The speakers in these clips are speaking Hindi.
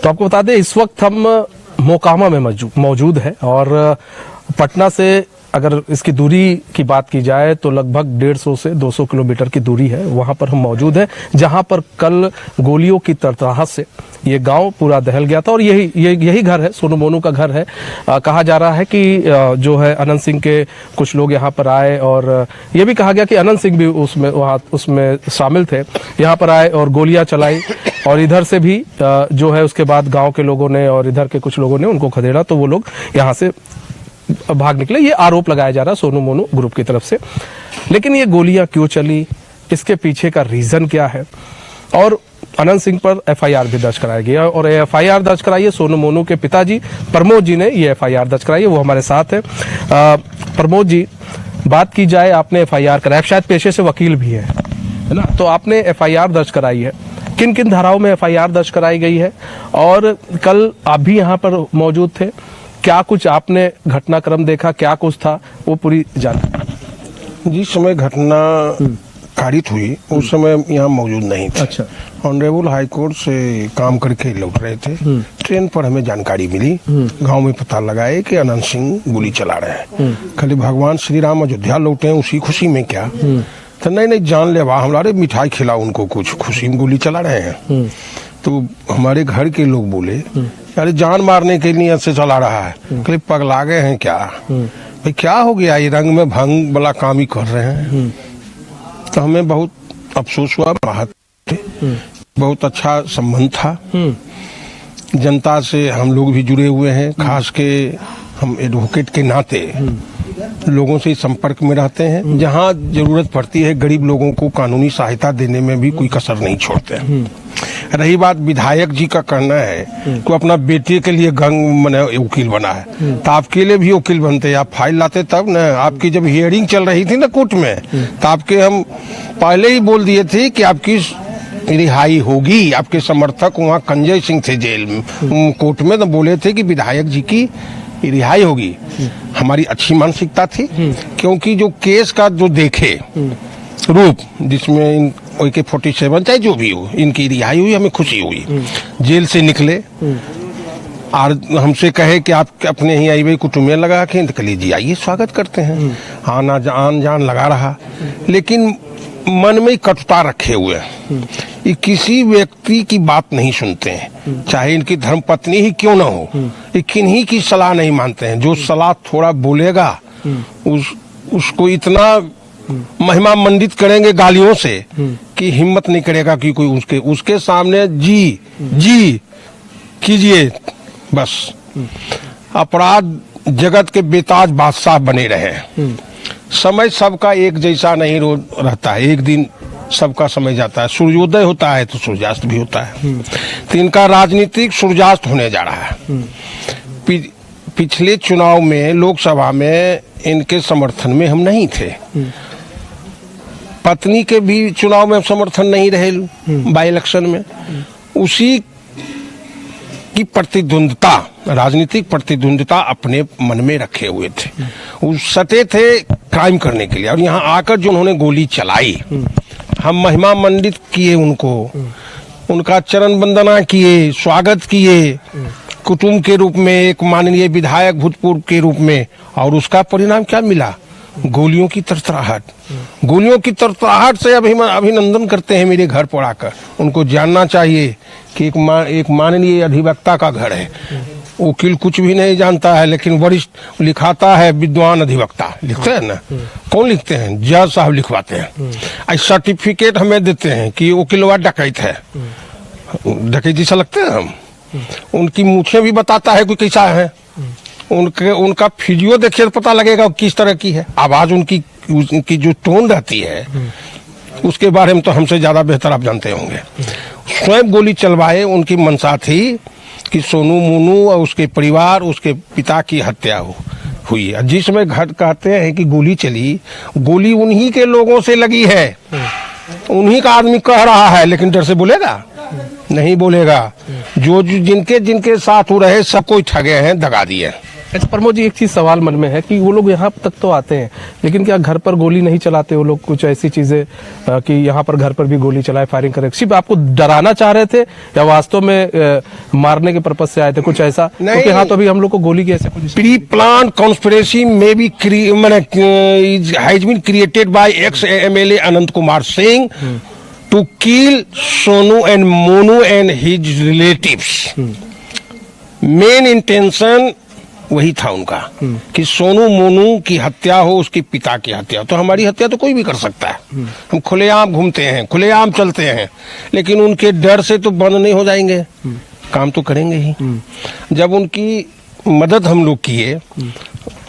तो आपको बता दें इस वक्त हम मोकामा में मौजूद है और पटना से अगर इसकी दूरी की बात की जाए तो लगभग 150 से 200 किलोमीटर की दूरी है। वहां पर हम मौजूद हैं जहां पर कल गोलियों की तड़तड़ाहट से ये गांव पूरा दहल गया था और यही घर है, सोनू मोनू का घर है। कहा जा रहा है कि जो है अनंत सिंह के कुछ लोग यहाँ पर आए और ये भी कहा गया कि अनंत सिंह भी उसमें शामिल थे, यहाँ पर आए और गोलियां चलाई और इधर से भी जो है उसके बाद गांव के लोगों ने और इधर के कुछ लोगों ने उनको खदेड़ा तो वो लोग यहाँ से भाग निकले। ये आरोप लगाया जा रहा है सोनू मोनू ग्रुप की तरफ से। लेकिन ये गोलियां क्यों चली, इसके पीछे का रीजन क्या है, और अनंत सिंह पर एफआईआर भी दर्ज कराया गया और एफआईआर दर्ज कराई है सोनू मोनू के पिताजी प्रमोद जी ने ये एफआईआर दर्ज कराई है, वो हमारे साथ है। प्रमोद जी, बात की जाए आपने एफआईआर कराया, शायद पेशे से वकील भी है ना, तो आपने एफआईआर दर्ज कराई है, किन किन धाराओं में एफआईआर दर्ज कराई गई है और कल आप भी यहाँ पर मौजूद थे, क्या कुछ आपने घटनाक्रम देखा, क्या कुछ था वो पूरी जानकारी? जिस समय घटना कारित हुई उस समय यहाँ मौजूद नहीं थे। अच्छा। ऑनरेबल हाई कोर्ट से काम करके लौट रहे थे, ट्रेन पर हमें जानकारी मिली, गांव में पता लगाए कि अनंत सिंह गोली चला रहे हैं। खाली भगवान श्री राम अयोध्या लौटे हैं उसी खुशी में क्या, तो नहीं जान लेवा हमारे मिठाई खिलाओ उनको, कुछ खुशी में गोली चला रहे हैं। तो हमारे घर के लोग बोले अरे जान मारने के लिए ऐसे चला रहा है, कहीं पगला गए हैं क्या, भाई क्या हो गया, ये रंग में भंग वाला काम ही कर रहे हैं। तो हमें बहुत अफसोस हुआ, बहुत अच्छा संबंध था, जनता से हम लोग भी जुड़े हुए हैं, खास के हम एडवोकेट के नाते लोगों से संपर्क में रहते हैं, जहां जरूरत पड़ती है गरीब लोगों को कानूनी सहायता देने में भी कोई कसर नहीं छोड़ते हैं। रही बात विधायक जी का कहना है कि अपना बेटे के लिए वकील बना है, तो आपके लिए भी वकील बनते, आप फाइल लाते तब न। आपकी जब हियरिंग चल रही थी ना कोर्ट में, तो आपके हम पहले ही बोल दिए थे कि आपकी रिहाई होगी। आपके समर्थक वहाँ कंजय सिंह थे जेल में, कोर्ट में, तो बोले थे कि विधायक जी की रिहाई होगी। हमारी अच्छी मानसिकता थी, क्योंकि जो केस का जो देखे रूप, जिसमें AK-47 चाहे जो भी हो, इनकी रिहाई हुई, हमें खुशी हुई। जेल से निकले और हमसे कहे कि आप अपने ही आई कुटुंब लगा के, तो कहिए जी आइए स्वागत करते हैं। आना जान लगा रहा, लेकिन मन में कटुता रखे हुए हैं। ये किसी व्यक्ति की बात नहीं सुनते हैं, चाहे इनकी धर्मपत्नी ही क्यों ना हो, ये किन्हीं की सलाह नहीं मानते हैं। जो सलाह थोड़ा बोलेगा उसको इतना महिमा मंडित करेंगे गालियों से कि हिम्मत नहीं करेगा कि कोई उसके सामने जी कीजिए। बस अपराध जगत के बेताज बादशाह बने रहे। समय सबका एक जैसा नहीं रहता है, एक दिन सबका समय जाता है, सूर्योदय होता है तो सूर्यास्त भी होता है। तो इनका राजनीतिक सूर्यास्त होने जा रहा है। पिछले चुनाव में लोकसभा में इनके समर्थन में हम नहीं थे, पत्नी के भी चुनाव में समर्थन नहीं रहे बाई इलेक्शन में। उसी की प्रतिद्वंदता, राजनीतिक प्रतिद्वंदता अपने मन में रखे हुए थे, उस सटे थे क्राइम करने के लिए। और यहाँ आकर जो उन्होंने गोली चलाई, हम महिमा मंडित किए उनको, उनका चरण वंदना किए, स्वागत किए कुटुंब के रूप में, एक माननीय विधायक भूतपूर्व के रूप में, और उसका परिणाम क्या मिला? गोलियों की तरतराहट। गोलियों की तरतराहट से अभिनंदन करते हैं मेरे घर पर आकर। उनको जानना चाहिए कि एक माननीय अधिवक्ता का घर है, वकील कुछ भी नहीं जानता है, लेकिन वरिष्ठ लिखाता है विद्वान अधिवक्ता, लिखते हैं ना, कौन लिखते हैं? जज साहब लिखवाते हैं। सर्टिफिकेट हमें देते हैं कि वकीलवा डकैत है, डकैत जैसा लगते हैं हम। उनकी मूछें भी बताता है कोई कैसा है, उनका फिजियो देखिए तो पता लगेगा किस तरह की है। आवाज उनकी जो टोन रहती है उसके बारे में तो हमसे ज्यादा बेहतर आप जानते होंगे। स्वयं गोली चलवाए, उनकी मंशा थी कि सोनू मोनू और उसके परिवार, उसके पिता की हत्या हुई। जिस समय कहते हैं कि गोली चली, गोली उन्हीं के लोगों से लगी है, उन्हीं का आदमी कह रहा है, लेकिन डर से बोलेगा नहीं बोलेगा। जो जिनके साथ हो रहे सब कोई ठगे हैं, दगा दिए। अच्छा प्रमोद जी, एक चीज सवाल मन में है कि वो लोग यहाँ तक तो आते हैं, लेकिन क्या घर पर गोली नहीं चलाते वो लोग? कुछ ऐसी चीजें कि यहाँ पर घर पर भी गोली चलाए, फायरिंग करे, सिर्फ आपको डराना चाह रहे थे या वास्तव में मारने के पर्पज से आए थे? कुछ ऐसा? क्योंकि हाँ, तो अभी हम लोग को गोली की ऐसे कुछ प्री प्लान कॉन्स्पिरेसी में be has been created by ex MLA Anant Kumar Singh to kill Sonu and Monu and his relatives. Main intention वही था उनका कि सोनू मोनू की हत्या हो, उसके पिता की हत्या। तो हमारी हत्या तो कोई भी कर सकता है, हम खुलेआम घूमते हैं, खुलेआम चलते हैं, लेकिन उनके डर से तो बंद नहीं हो जाएंगे, काम तो करेंगे ही। जब उनकी मदद हम लोग किए,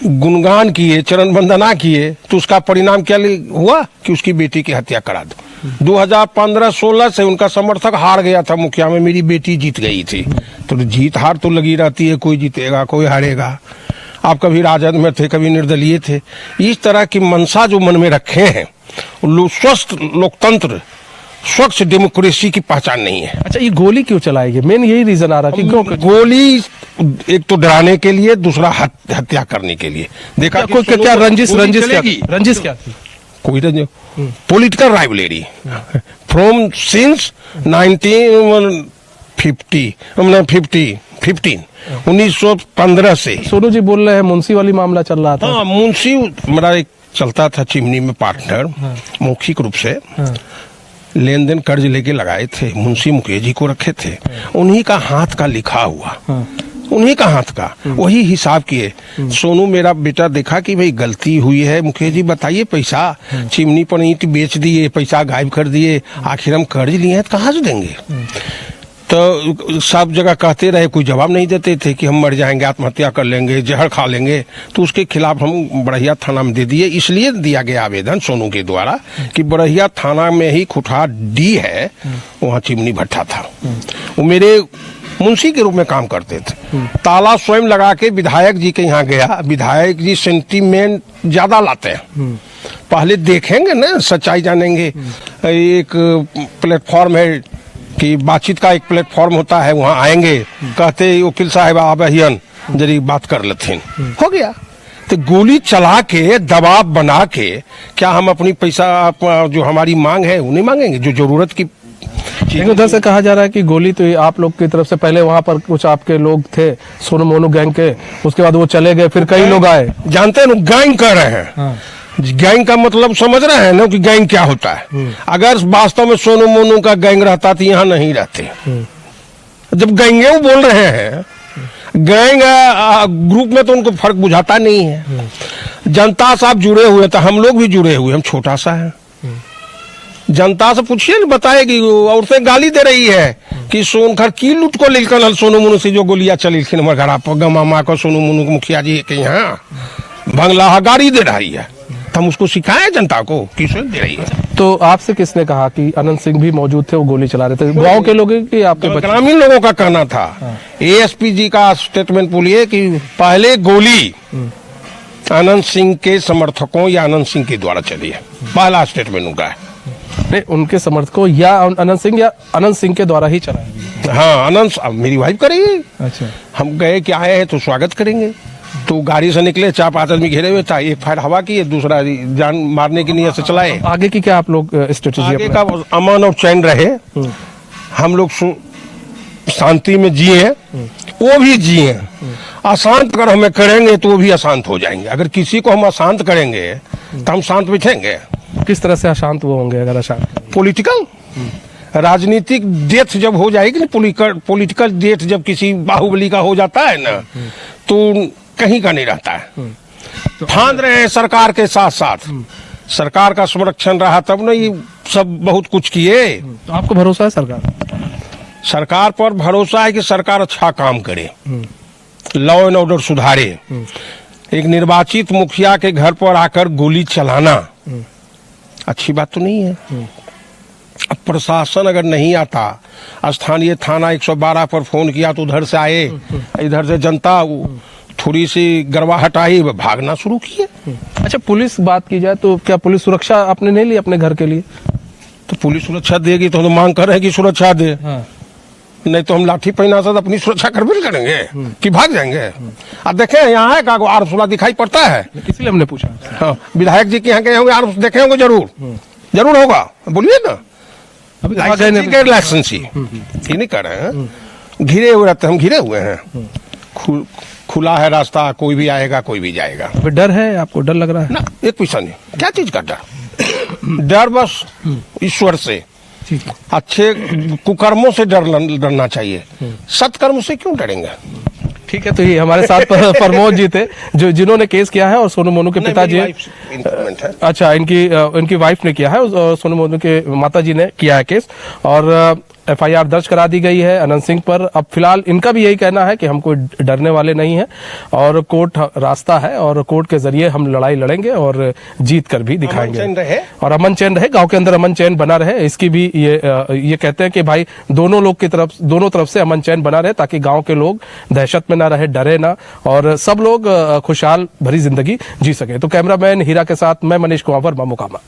गुणगान किए, चरण वंदना किए, तो उसका परिणाम क्या हुआ कि उसकी बेटी की हत्या करा दो। 2015-16 से उनका समर्थक हार गया था मुखिया में, मेरी बेटी जीत गई थी। तो जीत हार तो लगी रहती है, कोई जीतेगा कोई हारेगा। आप कभी राजद में थे, कभी निर्दलीय थे। इस तरह की मनसा जो मन में रखे हैं, स्वस्थ लोकतंत्र, स्वच्छ डेमोक्रेसी की पहचान नहीं है। अच्छा, ये गोली क्यों चलाएगी? मेन यही रीजन आ रहा कि गोली एक तो डराने के लिए, दूसरा हत्या करने के लिए। देखा क्या रंजिश क्या थी? कोई रंजिश, पॉलिटिकल राइवलरी फ्रॉम सिंस 1915 से। सोनू जी बोल रहे हैं मुंशी वाली मामला चल रहा था। हाँ, मुंशी मेरा एक चलता था चिमनी में पार्टनर, मौखिक रूप से लेन देन कर्ज लेके लगाए थे, मुंशी मुकेश जी को रखे थे, उन्हीं का हाथ का लिखा हुआ, उन्हीं का हाथ का वही हिसाब किए। सोनू मेरा बेटा देखा कि भाई गलती हुई है, मुकेश जी बताइए, पैसा चिमनी पर ईंट बेच दिए, पैसा गायब कर दिए, आखिर हम कर्ज लिए हैं तो कहाँ से देंगे? तो सब जगह कहते रहे, कोई जवाब नहीं देते थे कि हम मर जाएंगे, आत्महत्या कर लेंगे, जहर खा लेंगे। तो उसके खिलाफ हम बड़हिया थाना में दे दिए। इसलिए दिया गया आवेदन सोनू के द्वारा कि बड़हिया थाना में ही खुठा डी है, वहाँ चिमनी भट्ठा था। वो मेरे मुंशी के रूप में काम करते थे। ताला स्वयं लगा के विधायक जी के यहाँ गया। विधायक जी सेंटीमेंट ज्यादा लाते हैं, पहले देखेंगे ना, सच्चाई जानेंगे। एक प्लेटफॉर्म है कि बातचीत का एक प्लेटफॉर्म होता है, वहाँ आएंगे, कहते वकील साहब आबहियन जरी बात कर लेते, हो गया। तो गोली चला के, दबाव बना के, क्या हम अपनी पैसा जो हमारी मांग है वो नहीं मांगेंगे? जो जरूरत की उधर से कहा जा रहा है कि गोली तो आप लोग की तरफ से, पहले वहां पर कुछ आपके लोग थे सोनू मोनू गैंग के, उसके बाद वो चले गए, फिर कई लोग आए। जानते हैं गैंग कर रहे हैं। हाँ। गैंग का मतलब समझ रहे हैं ना कि गैंग क्या होता है? अगर वास्तव में सोनू मोनू का गैंग रहता तो यहाँ नहीं रहते। जब गैंगे बोल रहे हैं, गैंग ग्रुप में तो उनको फर्क बुझाता नहीं है। जनता से आप जुड़े हुए, तो हम लोग भी जुड़े हुए, हम छोटा सा है। जनता से पूछिए ना, बताएगी। औरतें गाली दे रही है कि सोनखर की लुट को लेकर हल सोनू मोनू से जो गोलियां चली थी हमारे घर आप मामा को, सोनू मोनू को मुखिया जी के यहाँ बंगला गाड़ी दे रही है। हम उसको सिखाए जनता को किसने दे रही है। तो आपसे किसने कहा कि अनंत सिंह भी मौजूद थे, वो गोली चला रहे थे? गांव के लोग कि आपके ग्रामीण लोगों का कहना था। एएसपी जी का स्टेटमेंट बोलिए कि पहले गोली अनंत सिंह के समर्थकों या अनंत सिंह के द्वारा चली है, पहला स्टेटमेंट उनका है। नहीं, उनके समर्थकों या अनंत सिंह के द्वारा ही चला? हाँ, अनंत मेरी वाइफ करेगी। अच्छा, हम गए कि आए हैं तो स्वागत करेंगे। तो गाड़ी से निकले, 4-5 आदमी घेरे हुए था, एक फायर हवा की, दूसरा जान मारने की नियत से चलाए। आगे की क्या आप लोग स्ट्रेटेजी? आगे का अमन और चैन रहे, हम लोग शांति में जिए, वो भी जिए। अशांत अगर हमें करेंगे तो वो भी अशांत हो जाएंगे। अगर किसी को हम अशांत करेंगे तो हम शांत बैठेंगे। किस तरह से अशांत वो होंगे अगर अशांत? पॉलिटिकल राजनीतिक डेथ जब हो जाएगी ना, पॉलिटिकल डेथ जब किसी बाहुबली का हो जाता है ना, तो कहीं का नहीं रहता है। फांद रहे हैं सरकार के साथ साथ, सरकार का संरक्षण रहा तब ना ये सब बहुत कुछ किए। तो आपको भरोसा है सरकार पर? भरोसा है कि सरकार अच्छा काम करे, लॉ एंड ऑर्डर सुधारे। एक निर्वाचित मुखिया के घर पर आकर गोली चलाना अच्छी बात तो नहीं है। अब प्रशासन अगर नहीं आता, स्थानीय थाना 112 पर फोन किया तो उधर से आए, इधर से जनता थोड़ी सी गरवाहट आई, भागना शुरू किए। अच्छा, पुलिस बात की जाए तो क्या पुलिस सुरक्षा आपने नहीं ली अपने घर के लिए? तो पुलिस सुरक्षा देगी तो हम मांग कर रहे हैं कि सुरक्षा दे। हाँ। नहीं तो हम लाठी पहना से अपनी सुरक्षा करबे करेंगे कि भाग जाएंगे। अब देखें यहाँ है का आर्म्स वाला दिखाई पड़ता है। इसलिए हमने पूछा। हाँ, विधायक जी के यहाँ गए होंगे, आर्म्स देखे होंगे, जरूर होगा, बोलिए ना। अभी लाइसेंसी ये नहीं कर रहे हैं, घिरे हुए रहते हैं, हम घिरे हुए हैं। खुला है रास्ता, कोई भी आएगा कोई भी जाएगा। डर है आपको? डर लग रहा है ना, एक पैसा नहीं। क्या चीज का डर? डर बस ईश्वर से, अच्छे कुकर्मों से डरना चाहिए, सत्कर्म से क्यों डरेंगे। ठीक है, तो ये हमारे साथ प्रमोद जी थे जिन्होंने केस किया है, और सोनू मोनू के पिताजी। अच्छा, इनकी वाइफ ने किया है, और सोनू मोनू के माता जी ने किया है केस, और एफआईआर दर्ज करा दी गई है अनंत सिंह पर। अब फिलहाल इनका भी यही कहना है कि हम कोई डरने वाले नहीं हैं, और कोर्ट रास्ता है, और कोर्ट के जरिए हम लड़ाई लड़ेंगे और जीत कर भी दिखाएंगे, और अमन चैन रहे, गांव के अंदर अमन चैन बना रहे। इसकी भी ये कहते हैं कि भाई दोनों तरफ से अमन चैन बना रहे, ताकि गांव के लोग दहशत में ना रहे, डरे ना, और सब लोग खुशहाल भरी जिंदगी जी सके। तो कैमरामैन हीरा के साथ मैं मनीष कुमार, मोकामा।